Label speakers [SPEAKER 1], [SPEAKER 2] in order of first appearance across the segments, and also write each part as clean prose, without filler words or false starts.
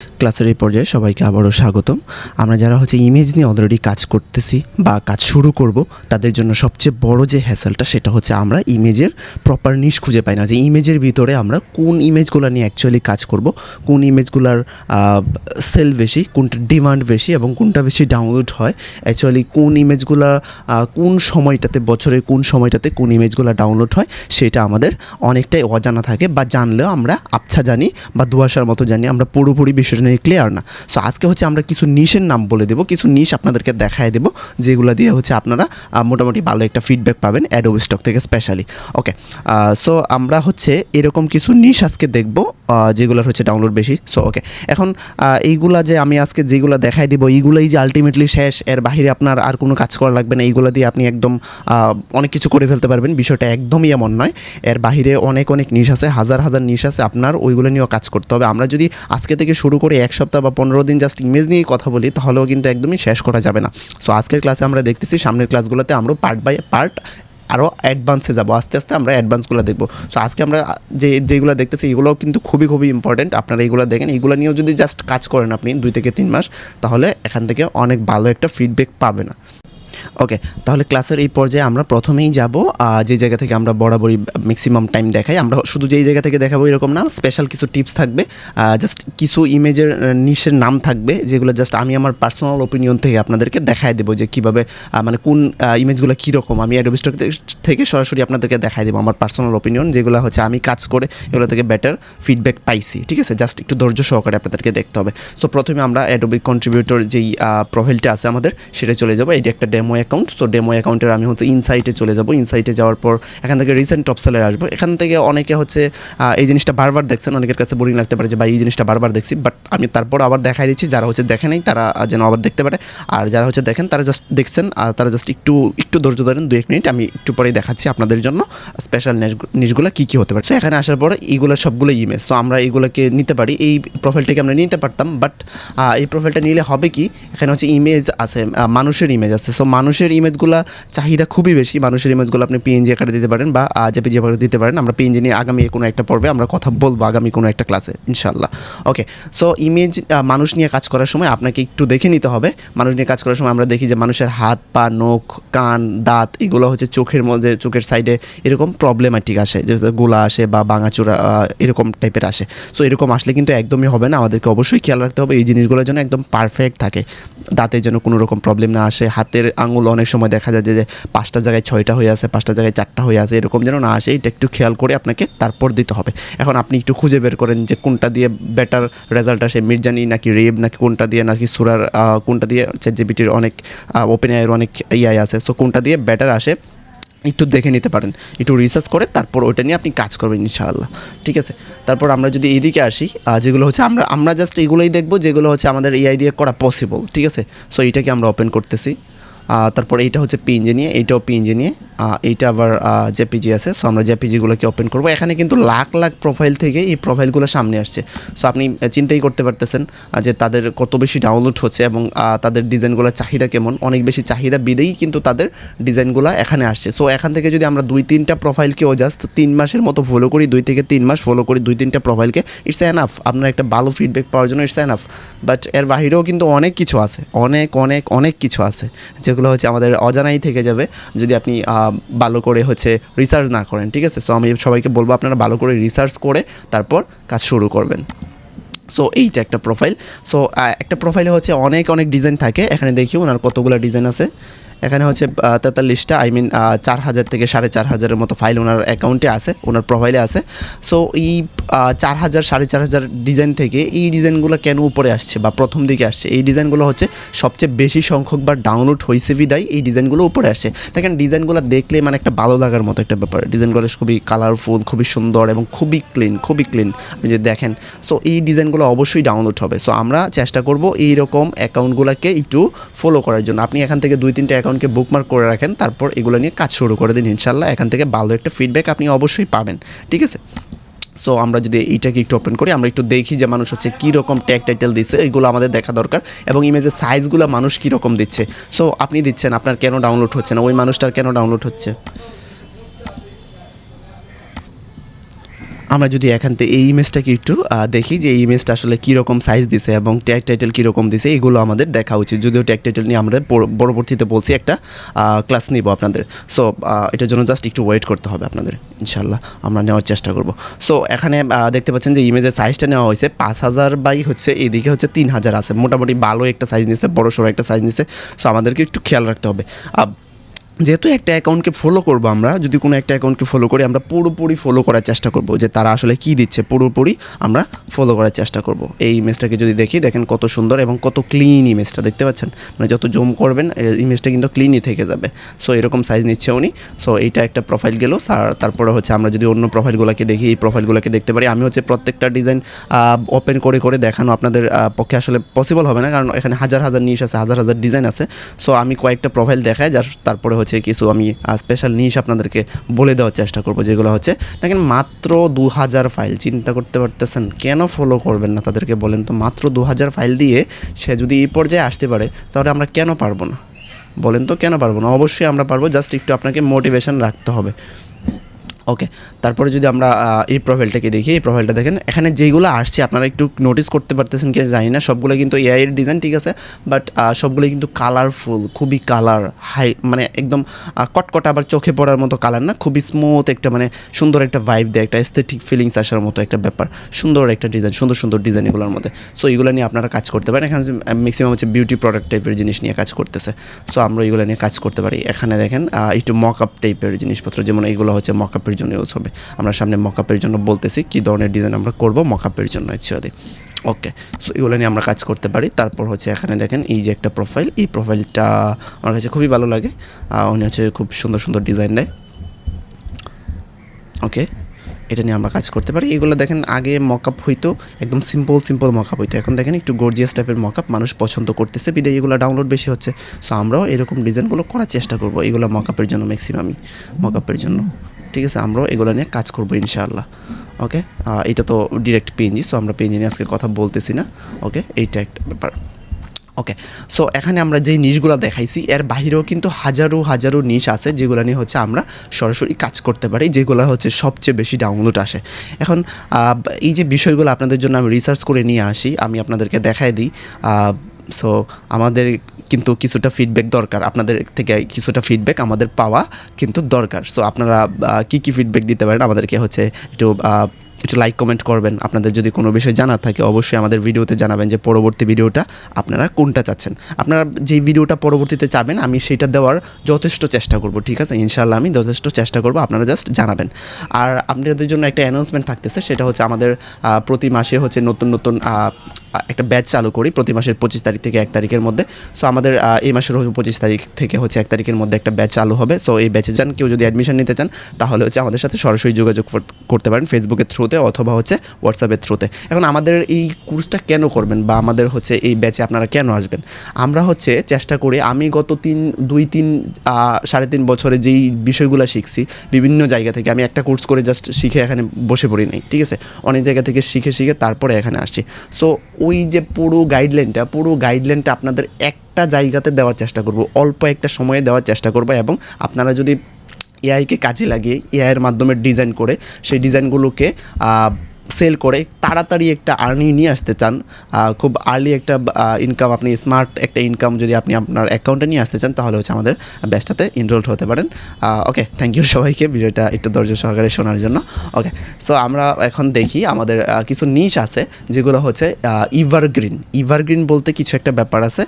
[SPEAKER 1] ক্লাসের এই পর্যায়ে সবাইকে আবারও স্বাগতম। আমরা যারা ইমেজ নিয়ে অলরেডি কাজ করতেছি বা কাজ শুরু করব, তাদের জন্য সবচেয়ে বড় যে হ্যাসেলটা সেটা হচ্ছে আমরা ইমেজের প্রপার নিশ খুঁজে পাই না, যে ইমেজের ভিতরে আমরা কোন ইমেজগুলো নিয়ে অ্যাকচুয়ালি কাজ করব, কোন ইমেজগুলোর সেল বেশি, কোনটা ডিমান্ড বেশি এবং কোনটা বেশি ডাউনলোড হয়, অ্যাকচুয়ালি কোন ইমেজগুলো কোন সময়টাতে, বছরের কোন সময়টাতে কোন ইমেজগুলো ডাউনলোড হয়, সেটা আমাদের অনেকটাই অজানা থাকে, বা জানলেও আমরা আবছা জানি বা দুয়াশার মতো জানি, আমরা পুরোপুরি বিষয়টা নিয়ে ক্লিয়ার না। সো আজকে আমরা কিছু নিশের নাম বলে দেবো, কিছু নিশ আপনাদেরকে দেখায় দেবো, যেগুলো দিয়ে আপনারা মোটামুটি ভালো একটা ফিডব্যাক পাবেন অ্যাডোবি স্টক থেকে স্পেশালি। ওকে, সো আমরা এরকম কিছু নিশ আজকে দেখবো যেগুলোর ডাউনলোড বেশি। সো ওকে, এখন এইগুলা যে আমি আজকে যেগুলো দেখায় দিব, এইগুলোই যে আলটিমেটলি শেষ, এর বাহিরে আপনার আর কোনো কাজ করা লাগবে না, এইগুলো দিয়ে আপনি একদম অনেক কিছু করে ফেলতে পারবেন। বিষয়টা একদমই এমন নয়, এর বাহিরে অনেক অনেক নিশ আছে, হাজার হাজার নিশ আছে, আপনার ওইগুলো নিয়েও কাজ করতে হবে। আমরা যদি আজকে থেকে শুরু করে এক সপ্তাহ বা 15 দিন জাস্ট ইমেজ নিয়েই কথা বলি, তাহলেও কিন্তু একদমই শেষ করা যাবে না। সো আজকের ক্লাসে আমরা দেখতেছি, সামনের ক্লাসগুলোতে আমরা পার্ট বাই পার্ট আরও অ্যাডভান্সে যাবো, আস্তে আস্তে আমরা অ্যাডভান্সগুলো দেখবো। সো আজকে আমরা যেগুলো দেখতেছি এগুলোও কিন্তু খুবই খুবই ইম্পর্টেন্ট, আপনারা এইগুলো দেখেন। এইগুলো নিয়েও যদি জাস্ট কাজ করেন আপনি 2 থেকে 3 মাস, তাহলে এখান থেকে অনেক ভালো একটা ফিডব্যাক পাবে না। ওকে, তাহলে ক্লাসের এই পর্যায়ে আমরা প্রথমেই যাব যে জায়গা থেকে আমরা বরাবরই ম্যাক্সিমাম টাইম দেখাই। আমরা শুধু যেই জায়গা থেকে দেখাবো এরকম না, স্পেশাল কিছু টিপস থাকবে, জাস্ট কিছু ইমেজের নিশের নাম থাকবে, যেগুলো জাস্ট আমি আমার পার্সোনাল ওপিনিয়ন থেকে আপনাদেরকে দেখায় দেবো যে কীভাবে, মানে কোন ইমেজগুলো কীরকম, আমি অ্যাডোবি স্টক থেকে সরাসরি আপনাদেরকে দেখায় দেবো আমার পার্সোনাল ওপিনিয়ন, যেগুলো আমি কাজ করে এগুলো থেকে বেটার ফিডব্যাক পাইছি। ঠিক আছে, জাস্ট একটু ধৈর্য সহকারে আপনাদেরকে দেখতে হবে। সো প্রথমে আমরা অ্যাডোবি কন্ট্রিবিউটর যেই প্রোফাইলটা আছে আমাদের, সেটা চলে যাবো। এটি একটা ডেমো অ্যাকাউন্ট। সো ডেমো অ্যাকাউন্টের আমি ইনসাইটে চলে যাব। ইনসাইটে যাওয়ার পর এখান থেকে রিসেন্ট টপ সেলার আসবো। এখান থেকে অনেকে এই জিনিসটা বারবার দেখছেন, অনেকের কাছে বোরিং লাগতে পারে যে ভাই এই জিনিসটা বারবার দেখছি, বাট আমি তারপর আবার দেখাই দিচ্ছি, যারা দেখে নাই তারা যেন আবার দেখতে পারে, আর যারা দেখেন তারা জাস্ট দেখছেন, আর তারা জাস্ট একটু ধৈর্য ধরেন, 2-1 মিনিট, আমি একটু পরেই দেখাচ্ছি আপনাদের জন্য স্পেশাল নিশগুলো কী কী হতে পারে। সো এখানে আসার পর এইগুলো সবগুলো ইমেজ, তো আমরা এইগুলোকে নিতে পারি, এই প্রোফাইলটাকে আমরা নিতে পারতাম, বাট এই প্রোফাইলটা নিলে হবে কি, এখানে ইমেজ আছে, মানুষের ইমেজ আছে। সো মানুষের ইমেজগুলো চাহিদা খুবই বেশি, মানুষের ইমেজগুলো আপনি পিএনজি আকারে দিতে পারেন বা জেপিজি আকারে দিতে পারেন। আমরা পিএনজি নিয়ে আগামী কোনো একটা পর্বে আমরা কথা বলবো, আগামী কোনো একটা ক্লাসে ইনশাল্লাহ। ওকে, সো ইমেজ মানুষ নিয়ে কাজ করার সময় আপনাকে একটু দেখে নিতে হবে। মানুষ নিয়ে কাজ করার সময় আমরা দেখি যে মানুষের হাত, পা, নখ, কান, দাঁত, এগুলো চোখের মধ্যে, চোখের সাইডে এরকম প্রবলেম্যাটিক আসে, যে গোলা আসে বা ভাঙাচোরা এরকম টাইপের আসে। সো এরকম আসলে কিন্তু একদমই হবে না, আমাদেরকে অবশ্যই খেয়াল রাখতে হবে এই জিনিসগুলোর জন্য একদম পারফেক্ট থাকে, দাঁতের যেন কোনো রকম প্রবলেম না আসে, হাতের আঙুল অনেক সময় দেখা যায় যে 5টা জায়গায় 6টা হয়ে আছে, 5টা জায়গায় 4টা হয়ে আছে, এরকম যেন না আসে, এটা একটু খেয়াল করে আপনাকে তারপর দিতে হবে। এখন আপনি একটু খুঁজে বের করেন যে কোনটা দিয়ে বেটার রেজাল্ট আসে, মির্জানি নাকি রেব নাকি কোনটা দিয়ে, নাকি সুরার কোনটা দিয়ে, চ্যাটজিপিটির অনেক ওপেন এআইয়ের অনেক এআই আছে, সো কোনটা দিয়ে বেটার আসে একটু দেখে নিতে পারেন, একটু রিসার্চ করে তারপর ওইটা নিয়ে আপনি কাজ করবেন ইনশাআল্লাহ। ঠিক আছে, তারপর আমরা যদি এইদিকে আসি, যেগুলো আমরা জাস্ট এইগুলোই দেখবো যেগুলো আমাদের এআই দিয়ে করা পসিবল। ঠিক আছে, সো এইটাকে আমরা ওপেন করতেছি। তারপর এইটা পিএনজি নিয়ে, এইটাও পিএনজি নিয়ে, এইটা আবার জেপিজি আছে। সো আমরা জেপিজিগুলোকে ওপেন করবো। এখানে কিন্তু লাখ লাখ প্রোফাইল থেকে এই প্রোফাইলগুলো সামনে আসছে। সো আপনি চিন্তাই করতে পারতেছেন যে তাদের কত বেশি ডাউনলোড হচ্ছে এবং তাদের ডিজাইনগুলোর চাহিদা কেমন, অনেক বেশি চাহিদা বিদেই কিন্তু তাদের ডিজাইনগুলো এখানে আসছে। সো এখান থেকে যদি আমরা 2-3টা প্রোফাইলকেও জাস্ট 3 মাসের মতো ফলো করি, 2 থেকে 3 মাস ফলো করি 2-3টা প্রোফাইলকে, ইটস এনাফ, আপনার একটা ভালো ফিডব্যাক পাওয়ার জন্য ইটস এনাফ। বাট এর বাহিরেও কিন্তু অনেক কিছু আছে, অনেক অনেক অনেক কিছু আছে, যেগুলো আমাদের অজানাই থেকে যাবে যদি আপনি ভালো করে রিসার্চ না করেন। ঠিক আছে, সো আমি সবাইকে বলবো আপনারা ভালো করে রিসার্চ করে তারপর কাজ শুরু করবেন। সো এইটা একটা প্রোফাইল। সো একটা প্রোফাইলে অনেক অনেক ডিজাইন থাকে, এখানে দেখি ওনার কতগুলো ডিজাইন আছে। এখানে 43টা, 4000 থেকে 4500-এর মতো ফাইল ওনার অ্যাকাউন্টে আছে, ওনার প্রোফাইলে আছে। সো এই 4000 4500 ডিজাইন থেকে এই ডিজাইনগুলো কেন উপরে আসছে বা প্রথম দিকে আসছে, এই ডিজাইনগুলো সবচেয়ে বেশি সংখ্যকবার ডাউনলোড হয়েছে বিদায় এই ডিজাইনগুলো উপরে আসছে। দেখেন ডিজাইনগুলো দেখলে মানে একটা ভালো লাগার মতো একটা ব্যাপার, ডিজাইনগুলো খুবই কালারফুল, খুবই সুন্দর এবং খুবই ক্লিন আপনি যদি দেখেন। সো এই ডিজাইনগুলো অবশ্যই ডাউনলোড হবে। সো আমরা চেষ্টা করব এইরকম অ্যাকাউন্টগুলোকে একটু ফলো করার জন্য। আপনি এখান থেকে 2-3টা অ্যাকাউন্টকে বুকমার্ক করে রাখেন, তারপর এগুলো নিয়ে কাজ শুরু করে দিন, ইনশাল্লাহ এখান থেকে ভালো একটা ফিডব্যাক আপনি অবশ্যই পাবেন। ঠিক আছে, সো আমরা যদি এইটাকে একটু ওপেন করি, আমরা একটু দেখি যে মানুষ কীরকম ট্যাগ টাইটেল দিচ্ছে, এইগুলো আমাদের দেখা দরকার, এবং ইমেজের সাইজগুলো মানুষ কীরকম দিচ্ছে। সো আপনি দিচ্ছেন, আপনার কেন ডাউনলোড হচ্ছে না, ওই মানুষটার কেন ডাউনলোড হচ্ছে। আমরা যদি এখান থেকে এই ইমেজটাকে একটু দেখি যে এই ইমেজটা আসলে কীরকম সাইজ দিছে এবং ট্যাগ টাইটেল কীরকম দিছে, এগুলো আমাদের দেখা উচিত। যদিও ট্যাগ টাইটেল নিয়ে আমরা পরবর্তীতে বলছি একটা ক্লাস নিব আপনাদের। সো এটার জন্য জাস্ট একটু ওয়েট করতে হবে আপনাদের, ইনশাল্লাহ আমরা নেওয়ার চেষ্টা করব। সো এখানে দেখতে পাচ্ছেন যে ইমেজের সাইজটা নেওয়া হয়েছে 5000 বাই হচ্ছে এইদিকে হচ্ছে 3000 আছে, মোটামুটি ভালো একটা সাইজ নিছে, বড় সড়ো একটা সাইজ নিছে। সো আমাদেরকে একটু খেয়াল রাখতে হবে। যেহেতু একটা অ্যাকাউন্টকে ফলো করবো, আমরা যদি কোনো একটা অ্যাকাউন্টকে ফলো করি আমরা পুরোপুরি ফলো করার চেষ্টা করব যে তারা আসলে কী দিচ্ছে, পুরোপুরি আমরা ফলো করার চেষ্টা করব। এই ইমেজটাকে যদি দেখি, দেখেন কত সুন্দর এবং কত ক্লিন ইমেজটা, দেখতে পাচ্ছেন? মানে যত জুম করবেন ইমেজটা কিন্তু ক্লিনই থেকে যাবে। সো এরকম সাইজ নিচ্ছে উনি। সো এইটা একটা প্রোফাইল গেল। তারপরে হচ্ছে আমরা যদি অন্য প্রোফাইলগুলোকে দেখি, এই প্রোফাইলগুলোকে দেখতে পারি। আমি হচ্ছে প্রত্যেকটা ডিজাইন ওপেন করে করে দেখানো আপনাদের পক্ষে আসলে পসিবল হবে না, কারণ এখানে হাজার হাজার নিশ আছে, হাজার হাজার ডিজাইন আছে। সো আমি কয়েকটা প্রোফাইল দেখাই, যার তারপরে হচ্ছে কিছু আমি স্পেশাল নিশ আপনাদেরকে বলে দেওয়ার চেষ্টা করবো, যেগুলো হচ্ছে দেখেন মাত্র 2000 ফাইল। চিন্তা করতে পারতেছেন? কেন ফলো করবেন না তাদেরকে বলেন তো? মাত্র 2000 ফাইল দিয়ে সে যদি এই পর্যায়ে আসতে পারে, তাহলে আমরা কেন পারবো না? বলেন তো কেন পারবো না? অবশ্যই আমরা পারবো, জাস্ট একটু আপনাকে মোটিভেশন রাখতে হবে। ওকে, তারপরে যদি আমরা এই প্রোফাইলটাকে দেখি, এই প্রোফাইলটা দেখেন এখানে যেইগুলো আসছে আপনারা একটু নোটিস করতে পারতেছেন কি জানি না, সবগুলো কিন্তু এআই এর ডিজাইন, ঠিক আছে, বাট সবগুলো কিন্তু কালারফুল, খুবই কালার হাই, মানে একদম কটকটা, আবার চোখে পড়ার মতো কালার না, খুবই স্মুথ একটা, মানে সুন্দর একটা ভাইব দেয়, একটা এস্থেটিক ফিলিংস আসার মতো একটা ব্যাপার। সুন্দর একটা ডিজাইন, সুন্দর সুন্দর ডিজাইন এগুলোর মধ্যে। সো এগুলো নিয়ে আপনারা কাজ করতে পারেন। এখানে ম্যাক্সিমাম হচ্ছে বিউটি প্রোডাক্ট টাইপের জিনিস নিয়ে কাজ করতেছে। সো আমরা এগুলো নিয়ে কাজ করতে পারি। এখানে দেখেন একটু মকআপ টাইপের জিনিসপত্র, যেমন এইগুলো হচ্ছে মকআপের জন্য ইউজ হবে। আমরা সামনে মকআপের জন্য বলতেছি কী ধরনের ডিজাইন আমরা করব মকআপের জন্য অ্যাকচুয়ালি। ওকে, সো এগুলো নিয়ে আমরা কাজ করতে পারি। তারপর হচ্ছে এখানে দেখেন এই যে একটা প্রোফাইল, এই প্রোফাইলটা আমার কাছে খুবই ভালো লাগে। উনি হচ্ছে খুব সুন্দর সুন্দর ডিজাইন দেয়। ওকে, এটা নিয়ে আমরা কাজ করতে পারি। এগুলো দেখেন আগে মকআপ হইতো, একদম সিম্পল মকআপ হইতো, এখন দেখেন একটু গর্জিয়াস টাইপের মকআপ মানুষ পছন্দ করতেছে, বিদায় এগুলো ডাউনলোড বেশি হচ্ছে। সো আমরাও এরকম ডিজাইনগুলো করার চেষ্টা করবো, এগুলো মকআপের জন্য, ম্যাক্সিমামই মকআপের জন্য, ঠিক আছে। আমরাও এগুলো নিয়ে কাজ করবো ইনশাআল্লাহ। ওকে, এটা তো ডিরেক্ট পিএনজি, সো আমরা পিএনজি নিয়ে আজকে কথা বলতেছি না। ওকে, এইটা একটা ব্যাপার। ওকে, সো এখানে আমরা যেই নিশগুলো দেখাইছি এর বাহিরেও কিন্তু হাজারো হাজারো নিশ আছে, যেগুলো নিয়ে হচ্ছে আমরা সরাসরি কাজ করতে পারি, যেগুলো হচ্ছে সবচেয়ে বেশি ডাউনলোড আসে। এখন এই যে বিষয়গুলো আপনাদের জন্য আমি রিসার্চ করে নিয়ে আসি, আমি আপনাদেরকে দেখাই দিই। সো আমাদের কিন্তু কিছুটা ফিডব্যাক দরকার, আপনাদের থেকে কিছুটা ফিডব্যাক আমাদের পাওয়া কিন্তু দরকার। সো আপনারা কী ফিডব্যাক দিতে পারেন আমাদেরকে হচ্ছে একটু লাইক কমেন্ট করবেন। আপনাদের যদি কোনো বিষয় জানার থাকে অবশ্যই আমাদের ভিডিওতে জানাবেন যে পরবর্তী ভিডিওটা আপনারা কোনটা চাচ্ছেন। আপনারা যেই ভিডিওটা পরবর্তীতে চাবেন আমি সেটা দেওয়ার যথেষ্ট চেষ্টা করব, ঠিক আছে, ইনশাআল্লাহ আমি যথেষ্ট চেষ্টা করব, আপনারা জাস্ট জানাবেন। আর আপনাদের জন্য একটা অ্যানাউন্সমেন্ট থাকতেছে, সেটা হচ্ছে আমাদের প্রতি মাসে হচ্ছে নতুন নতুন একটা ব্যাচ চালু করি, প্রতি মাসের 25 তারিখ থেকে 1 তারিখের মধ্যে। সো আমাদের এই মাসের 25 তারিখ থেকে হচ্ছে 1 তারিখের মধ্যে একটা ব্যাচ চালু হবে। সো এই ব্যাচে যান, কেউ যদি অ্যাডমিশন নিতে চান তাহলে হচ্ছে আমাদের সাথে সরাসরি যোগাযোগ করতে পারেন ফেসবুকের থ্রুতে অথবা হচ্ছে হোয়াটসঅ্যাপের থ্রুতে। এখন আমাদের এই কোর্সটা কেন করবেন বা আমাদের হচ্ছে এই ব্যাচে আপনারা কেন আসবেন? আমরা হচ্ছে চেষ্টা করি, আমি গত 3.5 বছরে যেই বিষয়গুলো শিখছি বিভিন্ন জায়গা থেকে, আমি একটা কোর্স করে জাস্ট শিখে এখানে বসে পড়ি নাই, ঠিক আছে, অনেক জায়গা থেকে শিখে তারপরে এখানে আসছি। সো ওই যে পুরো গাইডলাইনটা আপনাদের একটা জায়গাতে দেওয়ার চেষ্টা করব, অল্প একটা সময়ে দেওয়ার চেষ্টা করব। এবং আপনারা যদি এআইকে কাজে লাগিয়ে এআইয়ের মাধ্যমে ডিজাইন করে সেই ডিজাইনগুলোকে সেল করে তাড়াতাড়ি একটা আর্নিং নিয়ে আসতে চান, খুব আর্লি একটা ইনকাম, আপনি স্মার্ট একটা ইনকাম যদি আপনি আপনার অ্যাকাউন্টে নিয়ে আসতে চান, তাহলে হচ্ছে আমাদের ব্যাচটাতে এনরোলড হতে পারেন। ওকে, থ্যাংক ইউ সবাইকে ভিডিওটা একটু ধৈর্য সহকারে শোনার জন্য। ওকে, সো আমরা এখন দেখি আমাদের কিছু নিশ আছে যেগুলো হচ্ছে এভারগ্রিন বলতে কিছু একটা ব্যাপার আছে,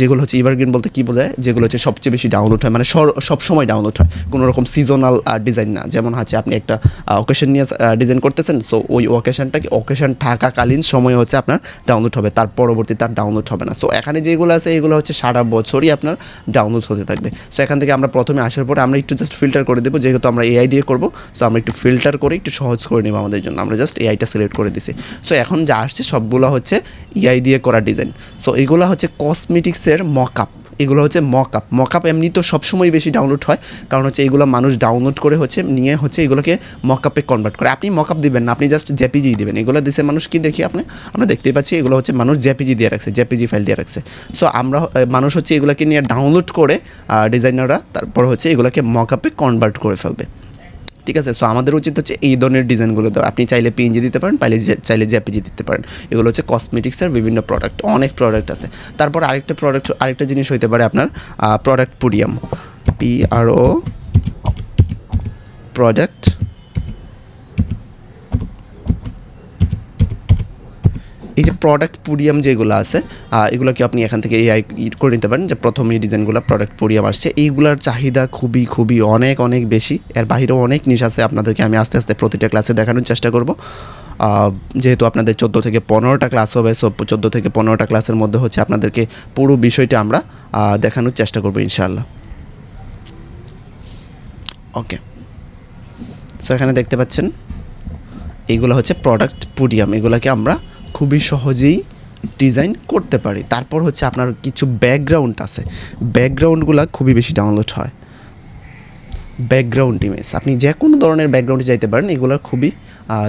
[SPEAKER 1] যেগুলো হচ্ছে এভারগ্রিন বলতে কী বোঝায়, যেগুলো হচ্ছে সবচেয়ে বেশি ডাউনলোড হয়, মানে সবসময় ডাউনলোড হয়, কোনো রকম সিজনাল ডিজাইন না। যেমন হচ্ছে আপনি একটা অকেশন নিয়ে ডিজাইন করতেছেন, সো ওই অকেশন থাকাকালীন সময়ে হচ্ছে আপনার ডাউনলোড হবে, তার পরবর্তী তার ডাউনলোড হবে না। সো এখানে যেগুলো আছে এগুলো হচ্ছে সারা বছরই আপনার ডাউনলোড হতে থাকবে। সো এখান থেকে আমরা প্রথমে আসার পরে আমরা একটু জাস্ট ফিল্টার করে দেবো, যেহেতু আমরা এআই দিয়ে করবো। সো আমরা একটু ফিল্টার করে একটু সহজ করে নেবো আমাদের জন্য, আমরা জাস্ট এআইটা সিলেক্ট করে দিছি। সো এখন যা আসছে সবগুলো হচ্ছে এআই দিয়ে করা ডিজাইন। সো এগুলো হচ্ছে কসমেটিক্সের মকআপ, এগুলো হচ্ছে মকআপ এমনি তো সবসময় বেশি ডাউনলোড হয়, কারণ হচ্ছে এগুলো মানুষ ডাউনলোড করে হচ্ছে নিয়ে হচ্ছে এগুলোকে মকআপে কনভার্ট করে। আপনি মকআপ দিবেন না, আপনি জাস্ট জেপিজি দিবেন। এগুলো দিছে মানুষ কি দেখি আমরা দেখতেই পাচ্ছি, এগুলো হচ্ছে মানুষ জেপিজি দিয়ে রাখছে, জেপিজি ফাইল দিয়ে রাখছে। সো মানুষ হচ্ছে এগুলোকে নিয়ে ডাউনলোড করে ডিজাইনাররা তারপর হচ্ছে এগুলোকে মকআপে কনভার্ট করে ফেলবে, ঠিক আছে। সো আমাদের উচিত হচ্ছে এই ধরনের ডিজাইনগুলো দেওয়া। আপনি চাইলে পিএনজি দিতে পারেন, চাইলে জেপিজি দিতে পারেন। এগুলো হচ্ছে কসমেটিক্সের বিভিন্ন প্রোডাক্ট, অনেক প্রোডাক্ট আছে। তারপর আরেকটা জিনিস হইতে পারে আপনার প্রোডাক্ট পুডিয়াম, PRO প্রোডাক্ট এই যে প্রোডাক্ট পুডিয়াম যেগুলো আছে এগুলোকে আপনি এখান থেকে এআই করে নিতে পারেন যে প্রথম এই ডিজাইনগুলো প্রোডাক্ট পুডিয়াম আসছে। এইগুলোর চাহিদা খুবই অনেক বেশি। এর বাহিরেও অনেক নিশ আছে, আপনাদেরকে আমি আস্তে আস্তে প্রতিটা ক্লাসে দেখানোর চেষ্টা করব। যেহেতু আপনাদের 14 থেকে 15টা ক্লাস হবে, সো 14 থেকে 15টা ক্লাসের মধ্যে হচ্ছে আপনাদেরকে পুরো বিষয়টা আমরা দেখানোর চেষ্টা করব ইনশাআল্লাহ। ওকে, সো এখানে দেখতে পাচ্ছেন এইগুলো হচ্ছে প্রোডাক্ট পুডিয়াম। এগুলোকে আমরা খুবই সহজেই ডিজাইন করতে পারি। তারপর হচ্ছে আপনার কিছু ব্যাকগ্রাউন্ড আছে, ব্যাকগ্রাউন্ডগুলো খুবই বেশি ডাউনলোড হয়। ব্যাকগ্রাউন্ড ইমেজ আপনি যে কোনো ধরনের ব্যাকগ্রাউন্ডে যাইতে পারেন, এগুলোর খুবই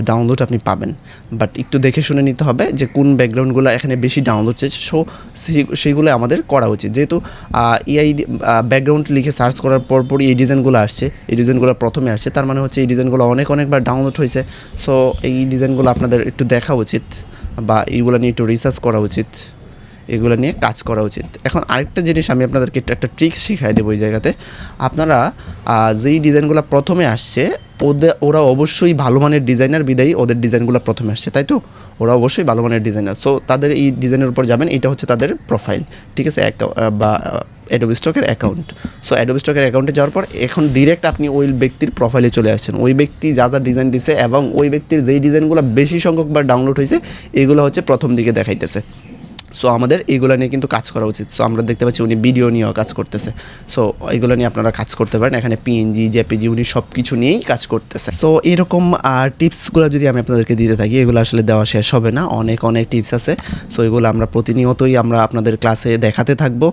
[SPEAKER 1] ডাউনলোড আপনি পাবেন, বাট একটু দেখে শুনে নিতে হবে যে কোন ব্যাকগ্রাউন্ডগুলো এখানে বেশি ডাউনলোড হচ্ছে। সো সেইগুলো আমাদের করা উচিত। যেহেতু এআই ব্যাকগ্রাউন্ড লিখে সার্চ করার পরই এই ডিজাইনগুলো আসছে, এই ডিজাইনগুলো প্রথমে আসছে, তার মানে হচ্ছে এই ডিজাইনগুলো অনেকবার ডাউনলোড হয়েছে। সো এই ডিজাইনগুলো আপনাদের একটু দেখা উচিত বা এইগুলো নিয়ে একটু রিসার্চ করা উচিত, এগুলো নিয়ে কাজ করা উচিত। এখন আরেকটা জিনিস আমি আপনাদেরকে একটা ট্রিক্স শিখাই দেবো এই জায়গাতে। আপনারা যেই ডিজাইনগুলো প্রথমে আসছে ওরা অবশ্যই ভালো মানের ডিজাইনার, বিদায়ী ওদের ডিজাইনগুলো প্রথমে আসছে, তাই তো? ওরা অবশ্যই ভালো মানের ডিজাইনার। সো তাদের এই ডিজাইনের উপর যাবেন, এটা হচ্ছে তাদের প্রোফাইল, ঠিক আছে, বা অ্যাডোবি স্টকের অ্যাকাউন্ট। সো অ্যাডোবি স্টকের অ্যাকাউন্টে যাওয়ার পর এখন ডিরেক্ট আপনি ওই ব্যক্তির প্রোফাইলে চলে আসছেন। ওই ব্যক্তি যা ডিজাইন দিছে এবং ওই ব্যক্তির যেই ডিজাইনগুলো বেশি সংখ্যকবার ডাউনলোড হয়েছে এগুলো হচ্ছে প্রথম দিকে দেখাইতেছে। সো আমাদের এইগুলো নিয়ে কিন্তু কাজ করা উচিত। সো আমরা দেখতে পাচ্ছি উনি ভিডিও নিয়েও কাজ করতেছে। সো এইগুলো নিয়ে আপনারা কাজ করতে পারেন। এখানে পিএনজি, জেপিজি উনি সব কিছু নিয়েই কাজ করতেছে। সো এরকম টিপসগুলো যদি আমি আপনাদেরকে দিতে থাকি, এগুলো আসলে দেওয়া শেষ হবে না, অনেক টিপস আছে। সো এগুলো আমরা প্রতিনিয়তই আপনাদের ক্লাসে দেখাতে থাকবো।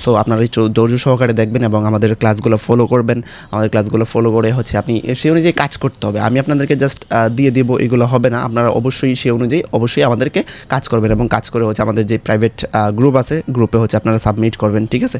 [SPEAKER 1] সো আপনারা এই ধৈর্য সহকারে দেখবেন এবং আমাদের ক্লাসগুলো ফলো করবেন। আমাদের ক্লাসগুলো ফলো করে হচ্ছে আপনি সেই অনুযায়ী কাজ করতে হবে। আমি আপনাদেরকে জাস্ট দিয়ে দেবো, এগুলো হবে না। আপনারা অবশ্যই সেই অনুযায়ী আমাদেরকে কাজ করবেন এবং কাজ করে হচ্ছে আমাদের যে প্রাইভেট গ্রুপ আছে, গ্রুপে হচ্ছে আপনারা সাবমিট করবেন, ঠিক আছে?